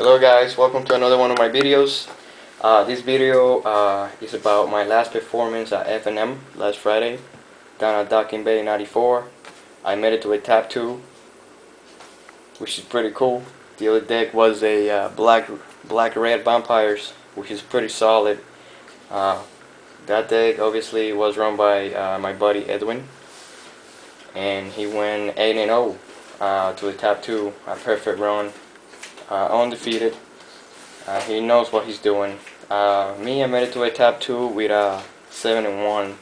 Hello guys, welcome to another one of my videos. This video is about my last performance at FNM last Friday down at Docking Bay 94. I made it to a top 2, which is pretty cool. The other deck was a black-red vampires, which is pretty solid. That deck obviously was run by my buddy Edwin, and he went 8-0 to a top 2, a perfect run. Undefeated. He knows what he's doing. Me, I made it to a top 2 with 7-1,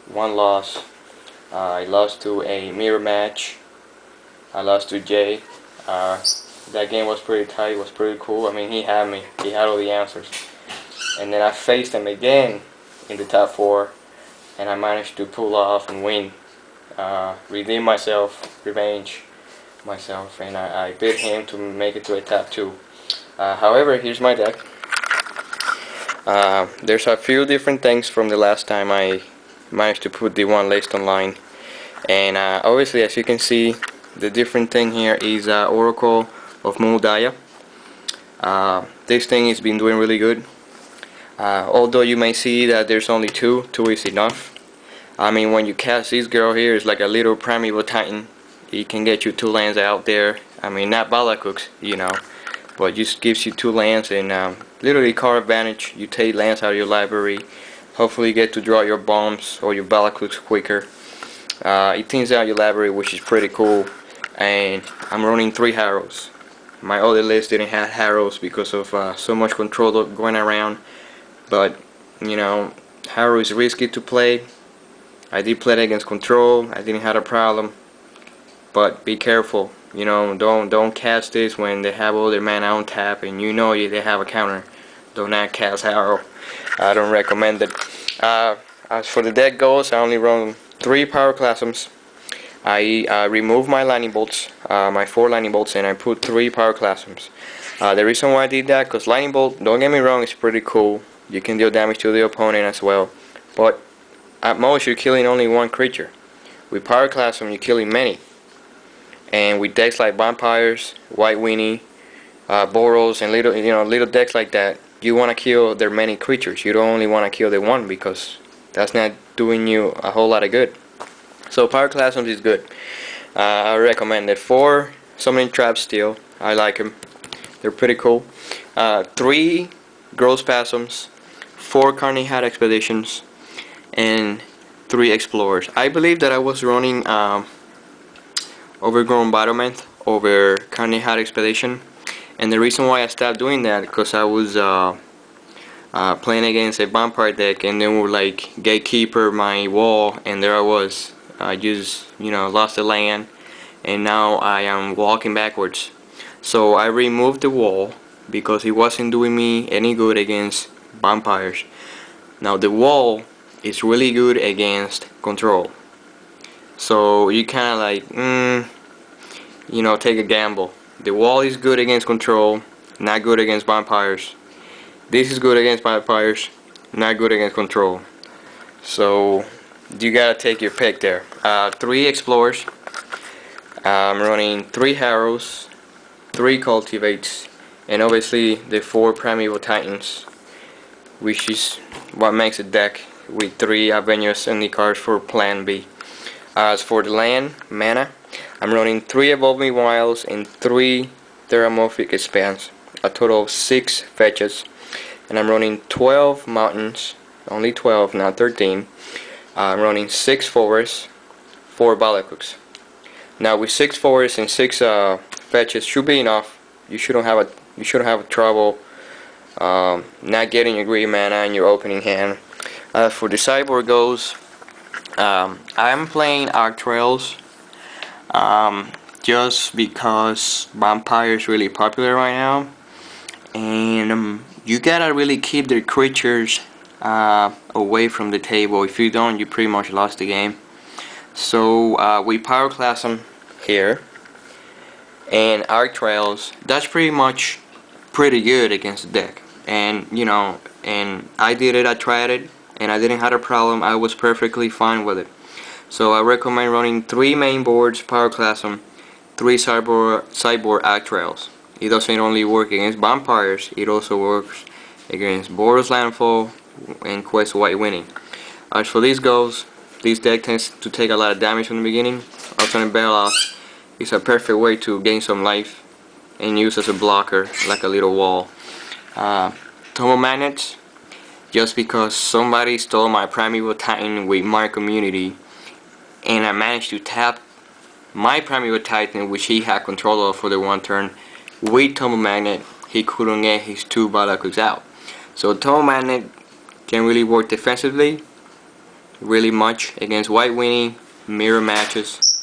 one loss. I lost to a mirror match. I lost to Jay. That game was pretty tight. Was pretty cool. I mean, he had me. He had all the answers. And then I faced him again in the top 4, and I managed to pull off and win. Redeem myself, revenge myself, and I beat him to make it to a top 2. However, here's my deck. There's a few different things from the last time I managed to put the one list online, and obviously, as you can see, the different thing here is Oracle of Muldaya. This thing has been doing really good. Although you may see that there's only 2 is enough. I mean, when you cast this girl here, it's like a little primeval titan. It can get you 2 lands out there. I mean, not Valakuts, you know, but just gives you 2 lands, and literally card advantage. You take lands out of your library. Hopefully you get to draw your bombs or your Valakuts quicker. It thins out your library, which is pretty cool. And I'm running 3 Harrows. My other list didn't have Harrows because of so much control going around. But, you know, Harrow is risky to play. I did play it against control. I didn't have a problem. But be careful, you know, don't cast this when they have all their mana on tap and you know they have a counter. Do not cast Harrow. I don't recommend it. As for the deck goes, I only run 3 power classums. I removed my lightning bolts, my 4 lightning bolts, and I put 3 power classums. The reason why I did that, because lightning bolt, don't get me wrong, it's pretty cool. You can deal damage to the opponent as well. But at most you're killing only 1 creature. With power classum, you're killing many. And with decks like vampires, White Weenie, Boros, and little decks like that, you want to kill their many creatures. You don't only want to kill the 1, because that's not doing you a whole lot of good. So power classums is good. I recommend it. 4 summoning traps still. I like them. They're pretty cool. 3 growth spasms, 4 Carney Hat expeditions, and 3 explorers. I believe that I was running Overgrown Battlement over Carney Hat Expedition, and the reason why I stopped doing that because I was playing against a vampire deck, and then we were like gatekeeper my wall, and there I was. I just lost the land, and now I am walking backwards. So I removed the wall because it wasn't doing me any good against vampires. Now the wall is really good against control. So you kind of like, take a gamble. The wall is good against control, not good against vampires. This is good against vampires, not good against control. So you gotta take your pick there. 3 explorers. I'm running 3 Harrows, 3 cultivates, and obviously the 4 primeval titans, which is what makes a deck with 3 Avengers Ascending cards for Plan B. As for the land, mana, I'm running 3 Evolving Wilds and 3 Theramorphic Expanse, a total of 6 fetches, and I'm running 12 mountains, only 12, not 13. I'm running 6 forests, 4 Valakuts. Now with 6 forests and 6 fetches should be enough. You shouldn't have trouble not getting your green mana in your opening hand. For the sideboard goes, I'm playing Arc Trails just because Vampire is really popular right now, and you gotta really keep the creatures away from the table. If you don't, you pretty much lost the game. So we power class them here, and Arc Trails, that's pretty much pretty good against the deck. And and I did it, I tried it, and I didn't have a problem. I was perfectly fine with it. So I recommend running 3 main boards, power class them, 3 sideboard Arc Trails, it doesn't only work against vampires, it also works against Boros Landfall and Quest White Winning. As for this goes, this deck tends to take a lot of damage from the beginning. Alternate Bailout is a perfect way to gain some life and use as a blocker, like a little wall. Tomo Magnets, just because somebody stole my Primeval Titan with my community, and I managed to tap my Primeval Titan, which he had control of for the one turn, with Tomo Magnet, he couldn't get his 2 Valakuts out. So Tomo Magnet can really work defensively, really much against White Winnie, mirror matches,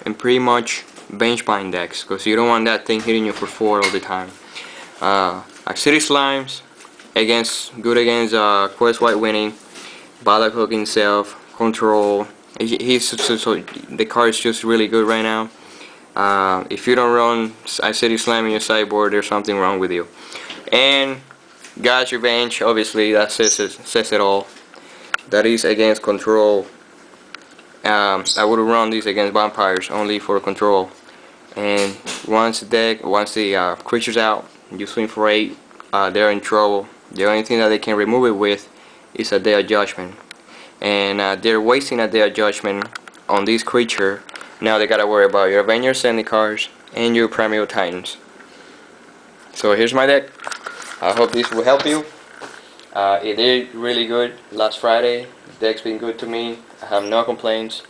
and pretty much benchbind decks, because you don't want that thing hitting you for 4 all the time. City Slimes, good against Quest White Winning, Valakut himself, Control. The card is just really good right now. If you don't run City Slime in your sideboard, there's something wrong with you. And God's Revenge, obviously, that says it all. That is against Control. I would run these against vampires only for Control. And once the creature's out, you swing for 8. They're in trouble. The only thing that they can remove it with is a Day of Judgment. And they're wasting a Day of Judgment on this creature. Now they gotta worry about your Avengers, Zendikars, and your Primeval Titans. So here's my deck. I hope this will help you. It did really good last Friday. The deck's been good to me. I have no complaints.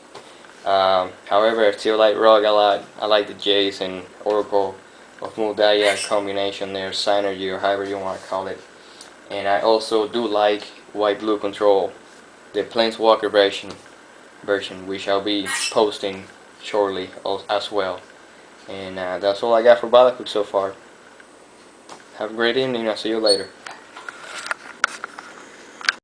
However, I still like Rogue a lot. I like the Jace and Oracle of Muldaya combination there, synergy or however you want to call it. And I also do like White-Blue Control, the Planeswalker version, which I'll be posting shortly as well. And that's all I got for Valakut so far. Have a great evening. I'll see you later.